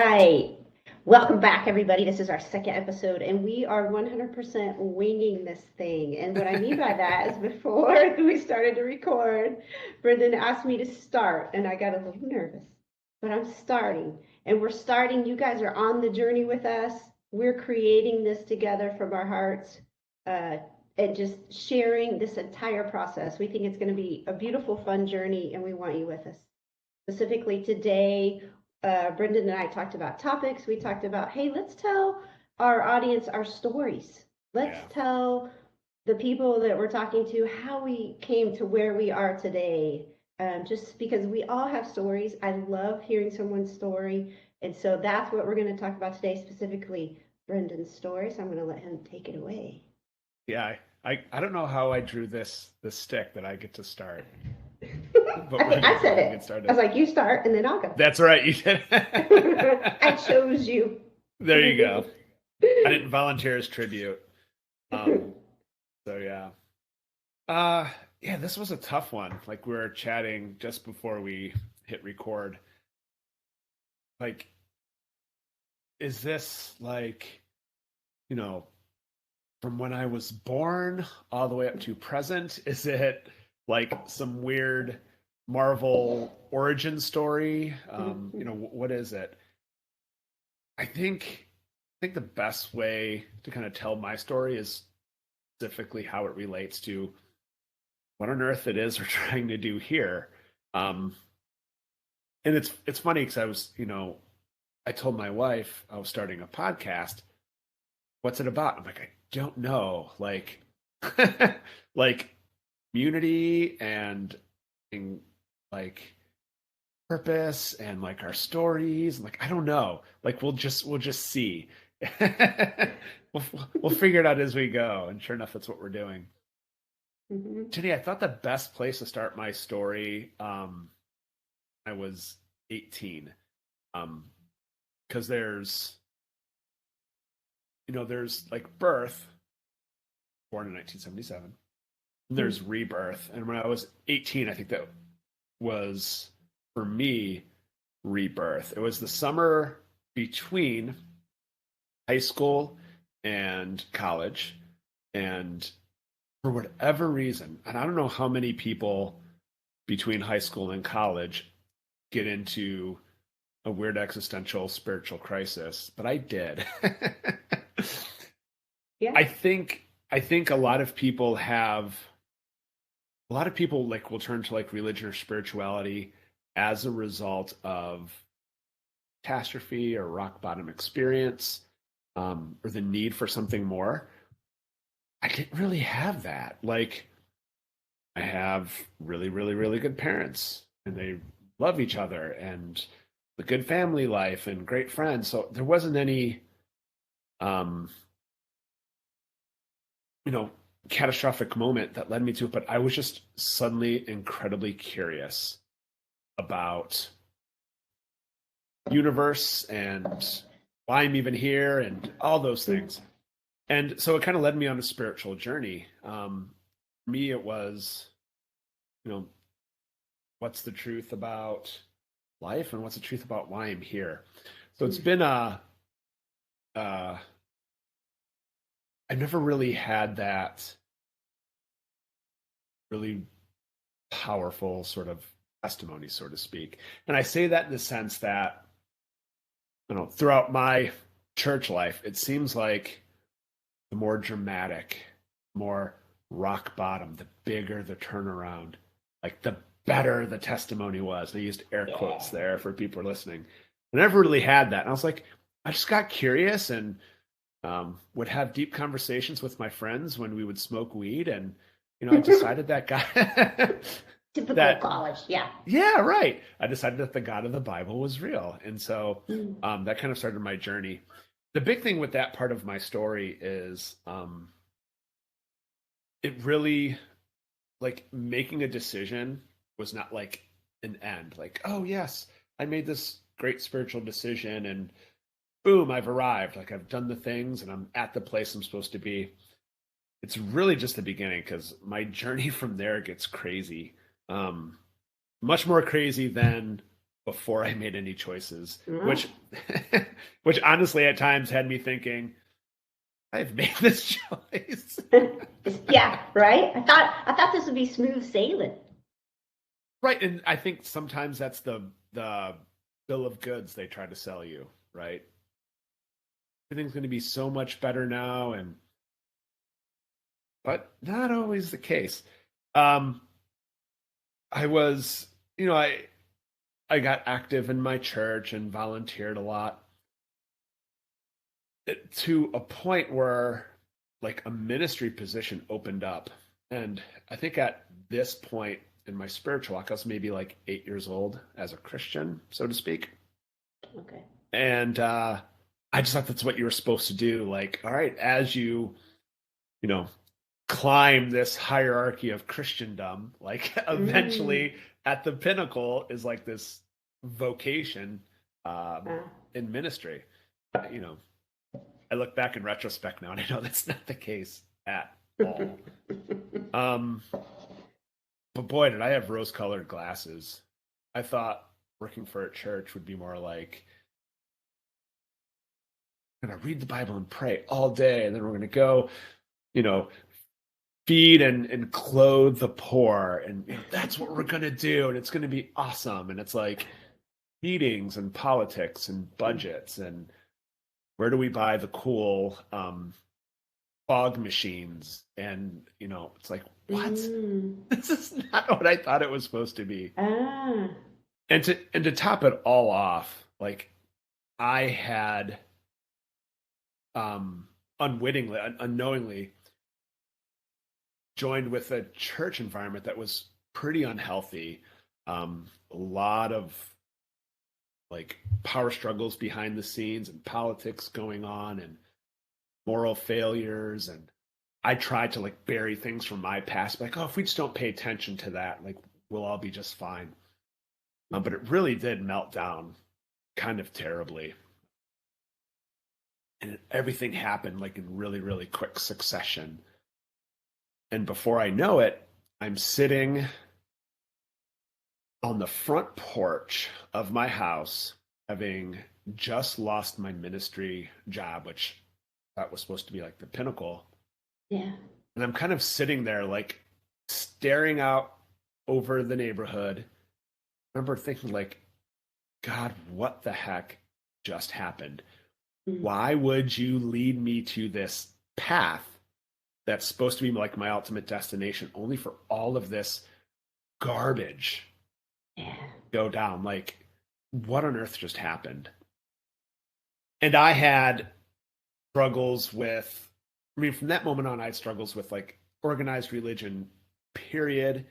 right. Welcome back, everybody. This is our second episode, and we are 100% winging this thing. And what I mean by that is before we started to record, Brendon asked me to start, and I got a little nervous, but I'm starting. And we're starting. You guys are on the journey with us. We're creating this together from our hearts uh, and just sharing this entire process. We think it's going to be a beautiful, fun journey, and we want you with us. Specifically today, Brendon and I talked about topics. We talked about, hey, let's tell our audience our stories. Let's Yeah. tell the people that we're talking to how we came to where we are today. Just because we all have stories. I love hearing someone's story. And so that's what we're going to talk about today, specifically Brendon's story. So I'm going to let him take it away. Yeah. I don't know how I drew this stick that I get to start, but I we're think gonna I go said ahead and get it. I was started. like, you start and then I'll go. That's right, you did. I chose you. There you go. I didn't volunteer as tribute. Um, so yeah. Yeah, this was a tough one. Like we were chatting just before we hit record. Like, is this like, you know, from when I was born all the way up to present? Is it like some weird Marvel origin story? What is it? I think the best way to kind of tell my story is specifically how it relates to what on earth it is we're trying to do here. Um, and it's funny because I told my wife I was starting a podcast. What's it about? I'm like, I don't know. Like, like community and like purpose and like our stories. Like, I don't know. Like, we'll just see. we'll we'll figure it out as we go. And sure enough, that's what we're doing. Mhm. Jenny, I thought the best place to start my story, I was 18, because there's like birth, born in 1977. And there's rebirth, and when I was 18, I think that was for me rebirth. It was the summer between high school and college, and for whatever reason, and I don't know how many people between high school and college get into a weird existential spiritual crisis, but I did. Yeah. I think a lot of people like will turn to like religion or spirituality as a result of catastrophe or rock bottom experience, or the need for something more. I didn't really have that. Like, I have really, really, really good parents, and they love each other, and the good family life, and great friends. So there wasn't any, um, you know, catastrophic moment that led me to it. But I was just suddenly incredibly curious about universe and why I'm even here and all those things. And so it kind of led me on a spiritual journey. For me, it was, you know, what's the truth about life and what's the truth about why I'm here. So it's been uh, I've never really had that really powerful sort of testimony, so to speak. And I say that in the sense that, throughout my church life, it seems like the more dramatic, more rock bottom, the bigger the turnaround, like the better the testimony was. And I used air quotes there for people listening. I never really had that. And I was like, I just got curious and would have deep conversations with my friends when we would smoke weed. And, I decided that God, Typical that, college. Yeah. yeah, right. I decided that the God of the Bible was real. And so Mm. that kind of started my journey. The big thing with that part of my story is it really, like, making a decision was not like an end. Like, oh, yes, I made this great spiritual decision and boom, I've arrived. Like, I've done the things and I'm at the place I'm supposed to be. It's really just the beginning because my journey from there gets crazy. Much more crazy than before I made any choices, Mm. which honestly at times had me thinking, I've made this choice. Yeah, right. I thought this would be smooth sailing. Right. And I think sometimes that's the bill of goods they try to sell you, right? Everything's going to be so much better now, and but not always the case. Um, I was, I got active in my church and volunteered a lot to a point where like a ministry position opened up. And I think at this point in my spiritual walk, I was maybe like 8 years old as a Christian, so to speak. Okay. And I just thought that's what you were supposed to do. Like, all right, as you know, climb this hierarchy of Christendom, like eventually at the pinnacle is like this vocation in ministry. You know, I look back in retrospect now and I know that's not the case at all. But boy, did I have rose-colored glasses. I thought working for a church would be more like, I'm going to read the Bible and pray all day, and then we're going to go, feed and clothe the poor, and that's what we're going to do, and it's going to be awesome. And it's like meetings and politics and budgets and where do we buy the cool fog machines, and it's like, what? This is not what I thought it was supposed to be. And to top it all off, like I had unwittingly, unknowingly joined with a church environment that was pretty unhealthy. A lot of like power struggles behind the scenes and politics going on and moral failures. And I tried to like bury things from my past, like, oh, if we just don't pay attention to that, like we'll all be just fine. But it really did melt down kind of terribly. And everything happened like in really, really quick succession. And before I know it, I'm sitting on the front porch of my house, having just lost my ministry job, which that was supposed to be like the pinnacle. Yeah. And I'm kind of sitting there, like staring out over the neighborhood. I remember thinking, like, God, what the heck just happened? Why would you lead me to this path that's supposed to be like my ultimate destination, only for all of this garbage go down? Like, what on earth just happened? And I had struggles with, from that moment on, I had struggles with like organized religion, period.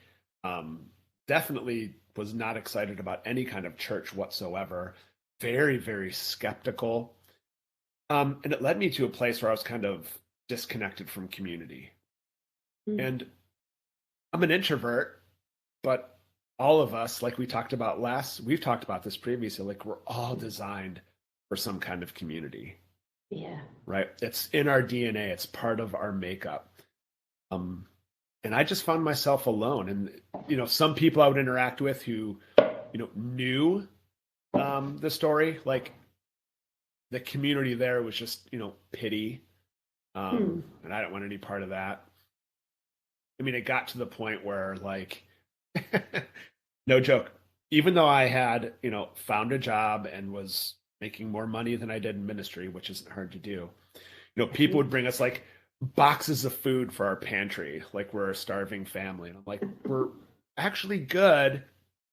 Definitely was not excited about any kind of church whatsoever. Very, very skeptical. And it led me to a place where I was kind of disconnected from community. And I'm an introvert, but all of us, like we've talked about this previously, like we're all designed for some kind of community. Yeah. Right? It's in our DNA. It's part of our makeup. And I just found myself alone. And, some people I would interact with who, knew the story, like the community there was just, pity. And I don't want any part of that. I mean, it got to the point where, like, no joke, even though I had, found a job and was making more money than I did in ministry, which isn't hard to do, people would bring us like boxes of food for our pantry, like we're a starving family. And I'm like, we're actually good.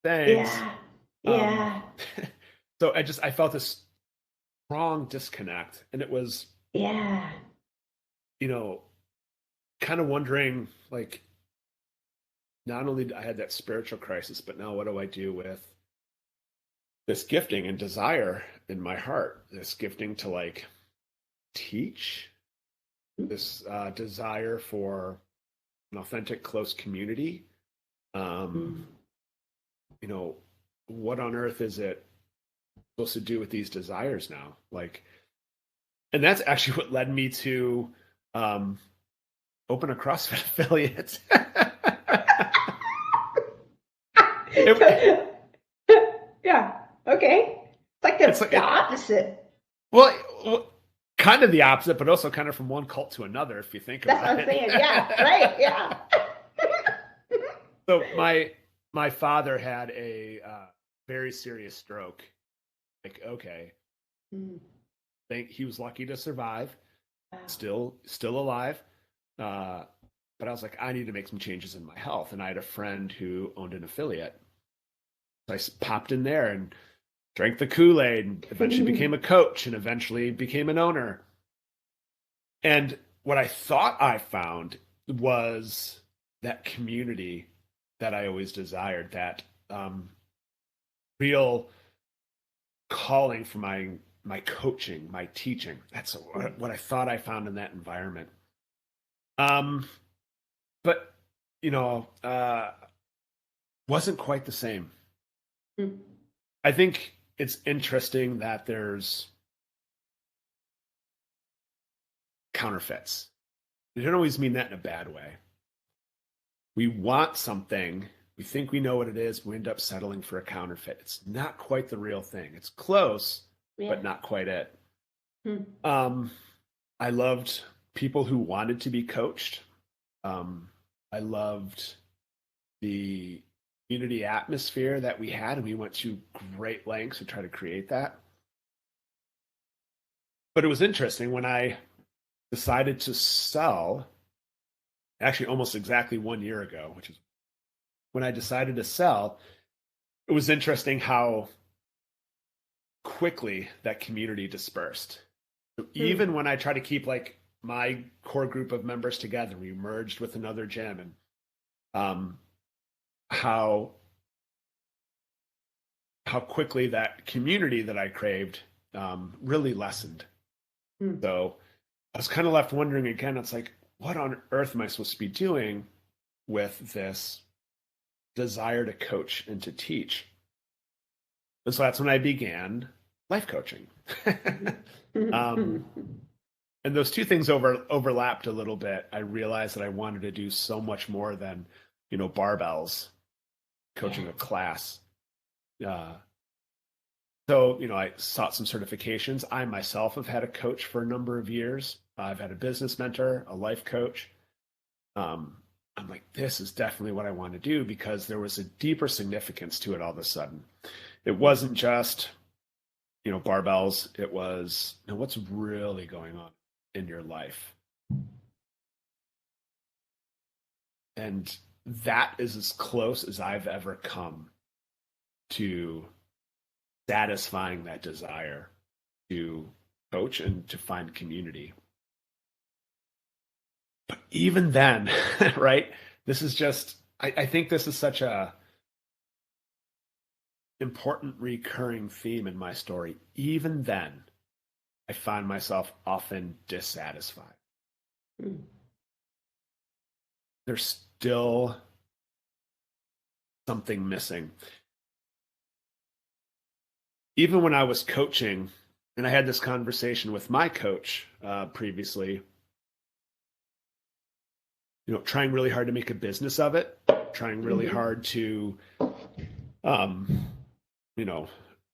Thanks. Yeah. So I felt this strong disconnect, and it was, kind of wondering, like, not only did I had that spiritual crisis, but now what do I do with this gifting and desire in my heart, this gifting to like teach, this desire for an authentic, close community. What on earth is it supposed to do with these desires now? Like, and that's actually what led me to open a CrossFit affiliate. Yeah. the opposite. Well, kind of the opposite, but also kind of from one cult to another, if you think about it. That's what I'm saying. Yeah, right. Yeah. So my father had a very serious stroke. Like, okay, he was lucky to survive, still alive. But I was like, I need to make some changes in my health. And I had a friend who owned an affiliate. So I popped in there and drank the Kool-Aid and eventually became a coach and eventually became an owner. And what I thought I found was that community that I always desired, that real calling for my coaching, my teaching. That's what I thought I found in that environment. But, wasn't quite the same. I think it's interesting that there's counterfeits. I don't always mean that in a bad way. We want something, we think we know what it is, we end up settling for a counterfeit. It's not quite the real thing. It's close, but not quite it. I loved people who wanted to be coached. I loved the community atmosphere that we had, and we went to great lengths to try to create that. But it was interesting when I decided to sell, actually almost exactly 1 year ago, which is when I decided to sell. It was interesting how quickly that community dispersed. So even when I try to keep like my core group of members together, we merged with another gym, and how quickly that community that I craved really lessened. So I was kind of left wondering again, it's like, what on earth am I supposed to be doing with this desire to coach and to teach? And so that's when I began life coaching. And those two things overlapped a little bit. I realized that I wanted to do so much more than, barbells, coaching a class. So, I sought some certifications. I myself have had a coach for a number of years. I've had a business mentor, a life coach. I'm like, this is definitely what I want to do, because there was a deeper significance to it all of a sudden. It wasn't just, barbells. It was, what's really going on in your life. And that is as close as I've ever come to satisfying that desire to coach and to find community. But even then, right, this is just, I think this is such a important recurring theme in my story. Even then, I find myself often dissatisfied. There's still something missing. Even when I was coaching, and I had this conversation with my coach previously, trying really hard to make a business of it, trying really hard to,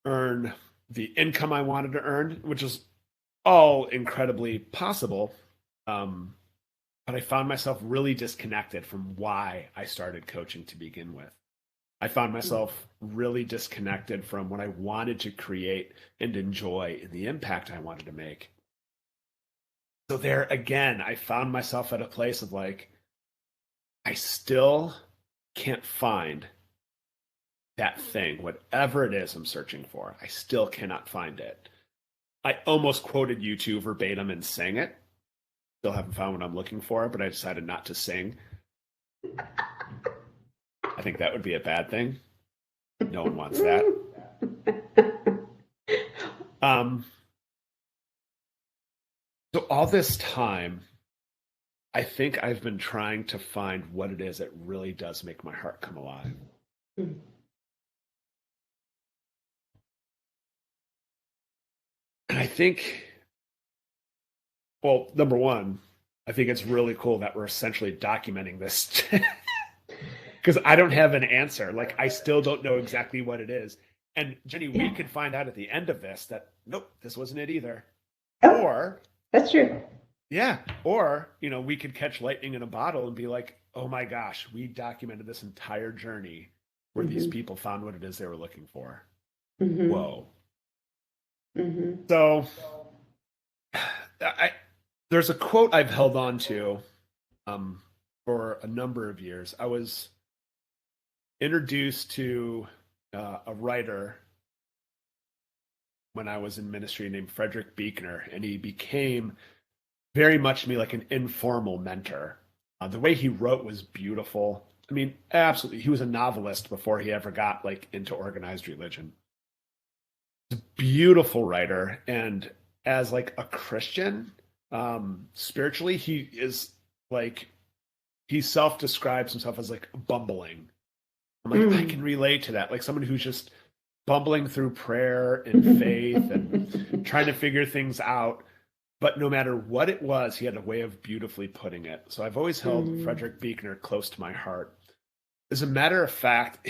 earn the income I wanted to earn, which is all incredibly possible. But I found myself really disconnected from why I started coaching to begin with. I found myself really disconnected from what I wanted to create and enjoy and the impact I wanted to make. So there again, I found myself at a place of like, I still can't find that thing, whatever it is I'm searching for. I still cannot find it. I almost quoted you two verbatim and sang it. Still haven't found what I'm looking for, but I decided not to sing. I think that would be a bad thing. No one wants that. So all this time, I think I've been trying to find what it is that really does make my heart come alive. And I think, well, number one, I think it's really cool that we're essentially documenting this because I don't have an answer. Like, I still don't know exactly what it is. And Jenny, we could find out at the end of this that, nope, this wasn't it either. Oh, Or, that's true. yeah, or, we could catch lightning in a bottle and be like, oh my gosh, we documented this entire journey where these people found what it is they were looking for. Whoa. So there's a quote I've held on to for a number of years. I was introduced to a writer when I was in ministry named Frederick Buechner, and he became very much to me like an informal mentor. The way he wrote was beautiful. I mean, absolutely. He was a novelist before he ever got like into organized religion. He's a beautiful writer, and as like a Christian, spiritually, he is like, he self-describes himself as like bumbling. I'm like, I can relate to that. Like someone who's just bumbling through prayer and faith and trying to figure things out. But no matter what it was, he had a way of beautifully putting it. So I've always held Frederick Buechner close to my heart. As a matter of fact,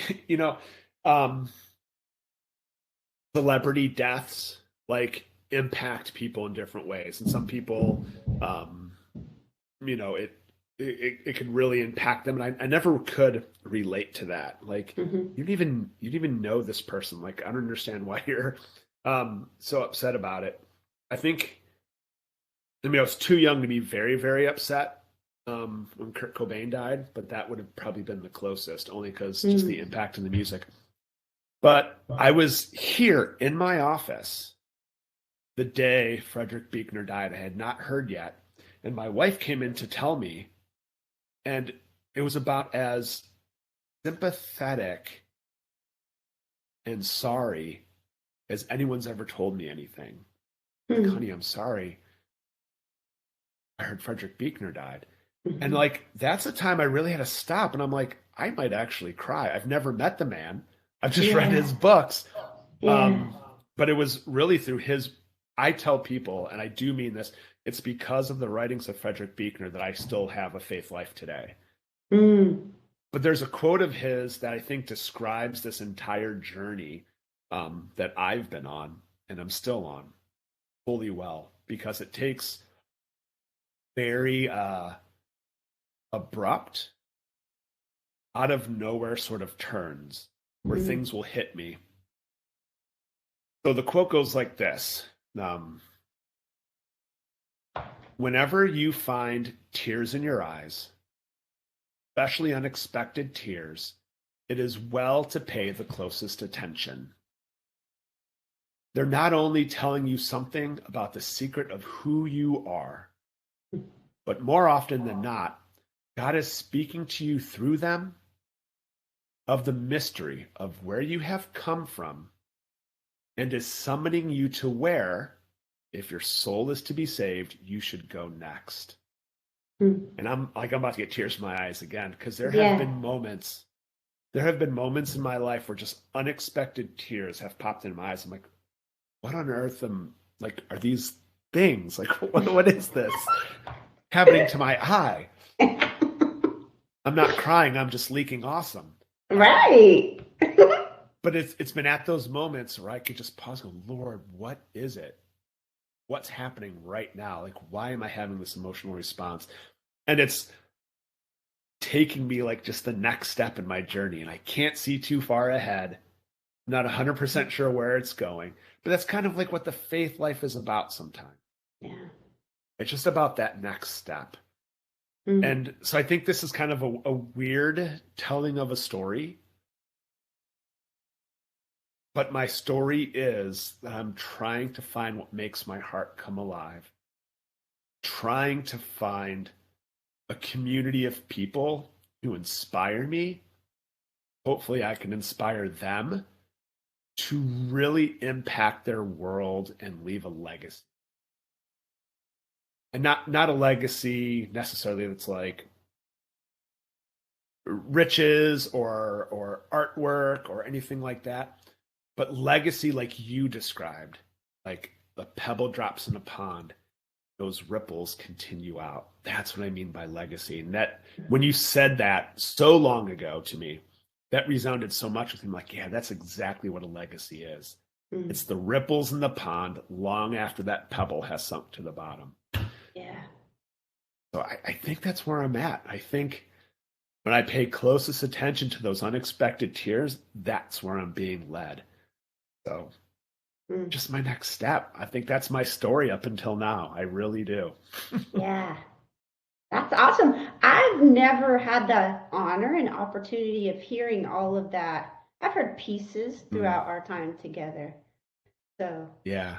celebrity deaths like impact people in different ways. And some people, it can really impact them. And I never could relate to that. Like you didn't even know this person. Like, I don't understand why you're so upset about it. I was too young to be very, very upset when Kurt Cobain died, but that would have probably been the closest, only because just the impact in the music. But I was here in my office the day Frederick Buechner died. I had not heard yet. And my wife came in to tell me, and it was about as sympathetic and sorry as anyone's ever told me anything. Like, honey, I'm sorry. I heard Frederick Buechner died. And like, that's a time I really had to stop. And I'm like, I might actually cry. I've never met the man. I've just read his books. But it was really through I tell people, and I do mean this, it's because of the writings of Frederick Buechner that I still have a faith life today. But there's a quote of his that I think describes this entire journey that I've been on, and I'm still on, fully well, because it takes very abrupt, out of nowhere sort of turns where things will hit me. So the quote goes like this. Whenever you find tears in your eyes, especially unexpected tears, it is well to pay the closest attention. They're not only telling you something about the secret of who you are, but more often than not, God is speaking to you through them of the mystery of where you have come from and is summoning you to where, if your soul is to be saved, you should go next. And I'm about to get tears in my eyes again, because there have been moments in my life where just unexpected tears have popped in my eyes. I'm like, what on earth are these things? Like, what is this happening to my eye? I'm not crying, I'm just leaking awesome. Right. But it's been at those moments where I could just pause and go, Lord, what is it? What's happening right now? Like, why am I having this emotional response? And it's taking me like just the next step in my journey. And I can't see too far ahead. I'm not 100% sure where it's going. But that's kind of like what the faith life is about sometimes. Yeah. It's just about that next step. And so I think this is kind of a weird telling of a story. But my story is that I'm trying to find what makes my heart come alive. Trying to find a community of people who inspire me. Hopefully I can inspire them to really impact their world and leave a legacy. And not a legacy necessarily that's like riches or artwork or anything like that, but legacy like you described, like the pebble drops in a pond, those ripples continue out. That's what I mean by legacy. And that when you said that so long ago to me, that resounded so much with him. Like, yeah, that's exactly what a legacy is. Mm. It's the ripples in the pond long after that pebble has sunk to the bottom. Yeah. So I think that's where I'm at. I think when I pay closest attention to those unexpected tears, that's where I'm being led. So just my next step. I think that's my story up until now. I really do. Yeah. That's awesome. I've never had the honor and opportunity of hearing all of that. I've heard pieces throughout our time together. So Yeah.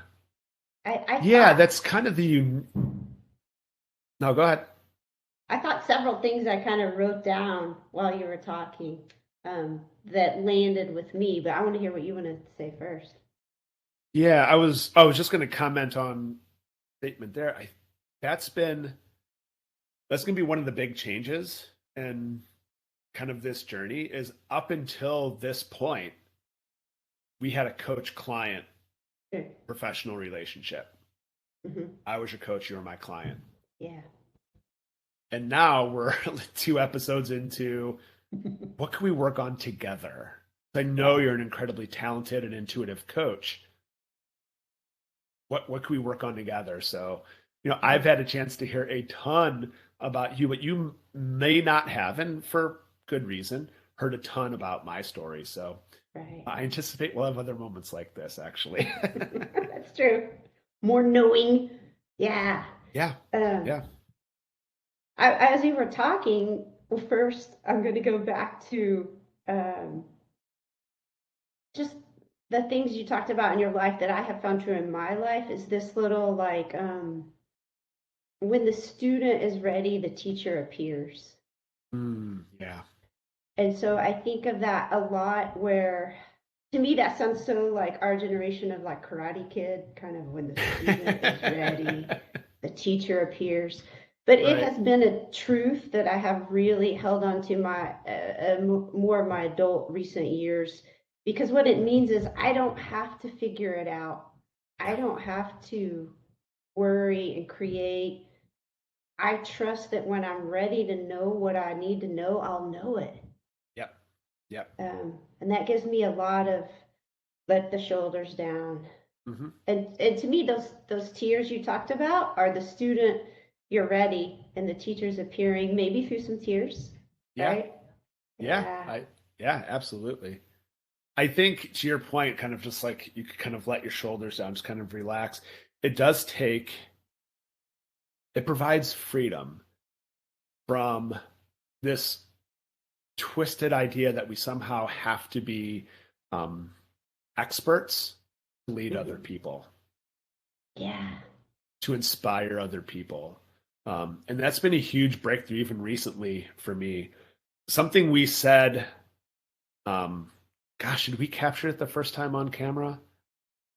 I Yeah, thought that's kind of the. No, go ahead. I thought several things I kind of wrote down while you were talking that landed with me, but I want to hear what you want to say first. Yeah, I was just going to comment on statement there. That's been that's going to be one of the big changes and kind of this journey is up until this point we had a coach client professional relationship. Mm-hmm. I was your coach, you were my client. Yeah. And now we're 2 episodes into what can we work on together? I know you're an incredibly talented and intuitive coach. What can we work on together? So, I've had a chance to hear a ton about you, but you may not have, and for good reason, heard a ton about my story. So Right. I anticipate we'll have other moments like this, actually. That's true. More knowing. Yeah. Yeah. Yeah. As you were talking, well, first I'm going to go back to just the things you talked about in your life that I have found true in my life is this little like when the student is ready, the teacher appears. Yeah. And so I think of that a lot where to me that sounds so like our generation of like Karate Kid, kind of when the student is ready, the teacher appears. But it has been a truth that I have really held on to my more of my adult recent years, because what it means is I don't have to figure it out. I don't have to worry and create. I trust that when I'm ready to know what I need to know, I'll know it. Yep. And that gives me a lot of let the shoulders down. Mm-hmm. And to me, those tears you talked about are the student, you're ready, and the teacher's appearing, maybe through some tears, right? Yeah, absolutely. I think to your point, kind of just like you could kind of let your shoulders down, just kind of relax. It provides freedom from this twisted idea that we somehow have to be experts to lead other people. Yeah. To inspire other people. And that's been a huge breakthrough even recently for me. Something we said, did we capture it the first time on camera?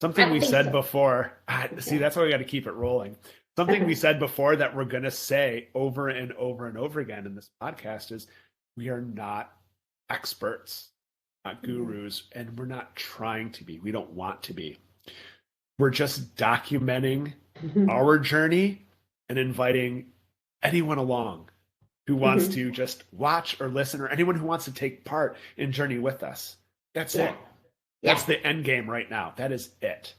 Something we said before. See, that's why we got to keep it rolling. Something we said before that we're going to say over and over and over again in this podcast is we are not experts, not gurus, and we're not trying to be. We don't want to be. We're just documenting our journey and inviting anyone along who wants to just watch or listen, or anyone who wants to take part in journey with us. That's it. That's the end game right now. That is it.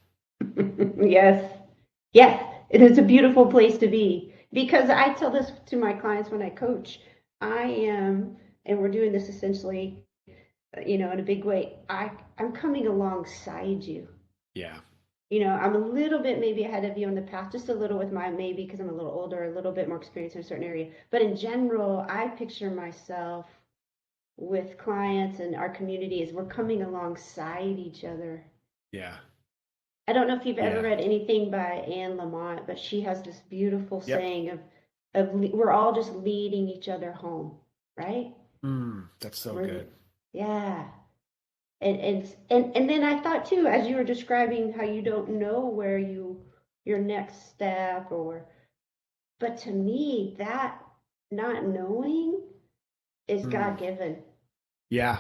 Yes. It is a beautiful place to be, because I tell this to my clients when I coach. I am, and we're doing this essentially, in a big way. I'm coming alongside you. Yeah. I'm a little bit maybe ahead of you on the path, just a little with my maybe because I'm a little older, a little bit more experienced in a certain area. But in general, I picture myself with clients and our community as we're coming alongside each other. Yeah. I don't know if you've ever read anything by Anne Lamott, but she has this beautiful saying of we're all just leading each other home, right? That's so good. Yeah. And then I thought too, as you were describing how you don't know where your next step but to me that not knowing is God given. Yeah.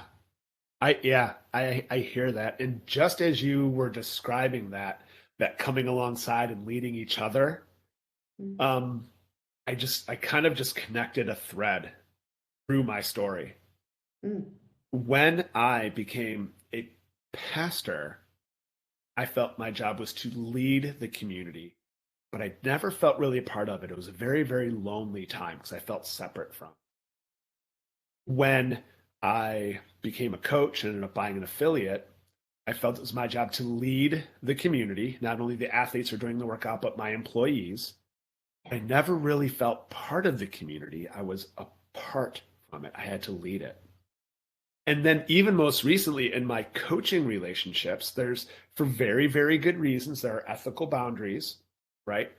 I hear that. And just as you were describing that coming alongside and leading each other, I kind of just connected a thread through my story. When I became a pastor, I felt my job was to lead the community, but I never felt really a part of it. It was a very, very lonely time because I felt separate from. When I became a coach and ended up buying an affiliate, I felt it was my job to lead the community, not only the athletes who are doing the workout, but my employees. I never really felt part of the community. I was apart from it. I had to lead it. And then even most recently in my coaching relationships, there's, for very, very good reasons, there are ethical boundaries, right?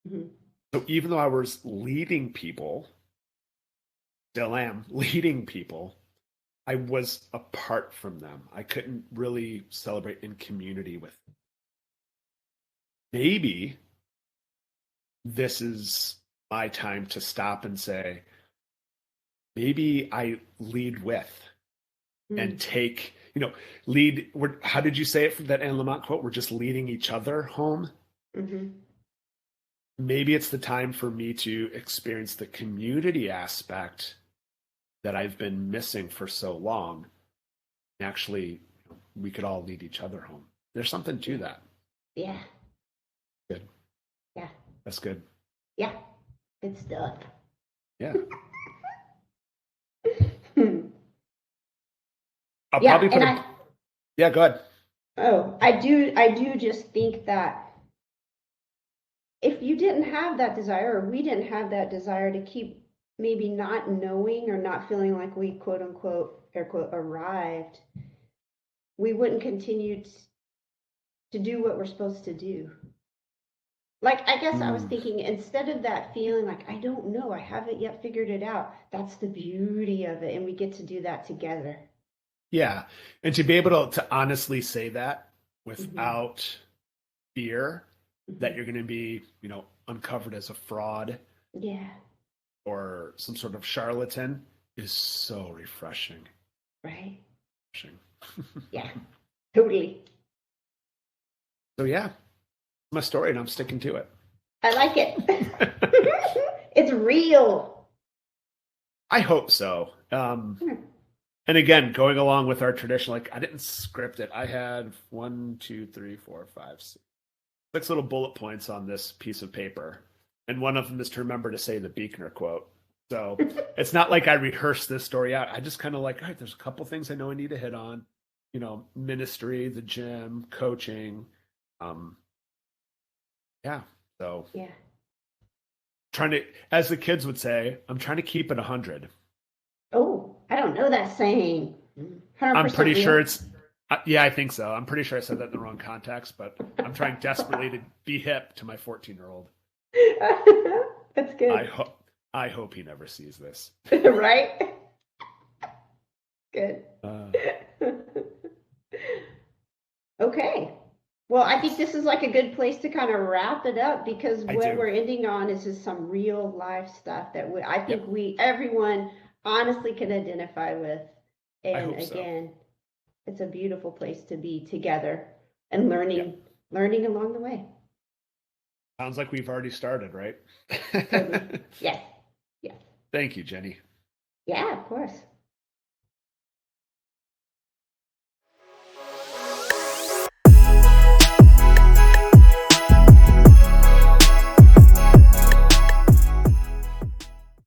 Mm-hmm. So even though I was leading people, still am leading people, I was apart from them. I couldn't really celebrate in community with them. Maybe this is my time to stop and say, maybe I lead with and take, lead. How did you say it from that Anne Lamott quote? We're just leading each other home. Mm-hmm. Maybe it's the time for me to experience the community aspect that I've been missing for so long. Actually, we could all lead each other home. There's something to that. Yeah. Good. Yeah. That's good. Yeah. Good stuff. Yeah. Yeah, go ahead. Oh, I do just think that if you didn't have that desire, or we didn't have that desire to keep maybe not knowing or not feeling like we quote unquote air quote arrived, we wouldn't continue to do what we're supposed to do. Like, I guess I was thinking, instead of that feeling like, I don't know, I haven't yet figured it out, that's the beauty of it. And we get to do that together. Yeah. And to be able to honestly say that without fear that you're going to be, uncovered as a fraud. Yeah. Or some sort of charlatan is so refreshing. Right. Refreshing. Yeah. Totally. So yeah, my story, and I'm sticking to it. I like it. It's real. I hope so. And again, going along with our tradition, like I didn't script it. I had 1, 2, 3, 4, 5, 6 little bullet points on this piece of paper. And one of them is to remember to say the Buechner quote. So it's not like I rehearsed this story out. I just kind of like, all right, there's a couple things I know I need to hit on. Ministry, the gym, coaching. Yeah. So yeah. Trying to, as the kids would say, I'm trying to keep it 100. Oh, I don't know that saying. 100% I'm pretty real. sure it's, yeah, I think so. I'm pretty sure I said that in the wrong context, but I'm trying desperately to be hip to my 14-year-old. That's good. I hope he never sees this. Right? Good. Okay. Well, I think this is like a good place to kind of wrap it up, because what we're ending on is just some real life stuff that I think everyone honestly can identify with. And again, it's a beautiful place to be together and learning along the way. Sounds like we've already started, right? Totally. Yes. Yes. Thank you, Jenny. Yeah, of course.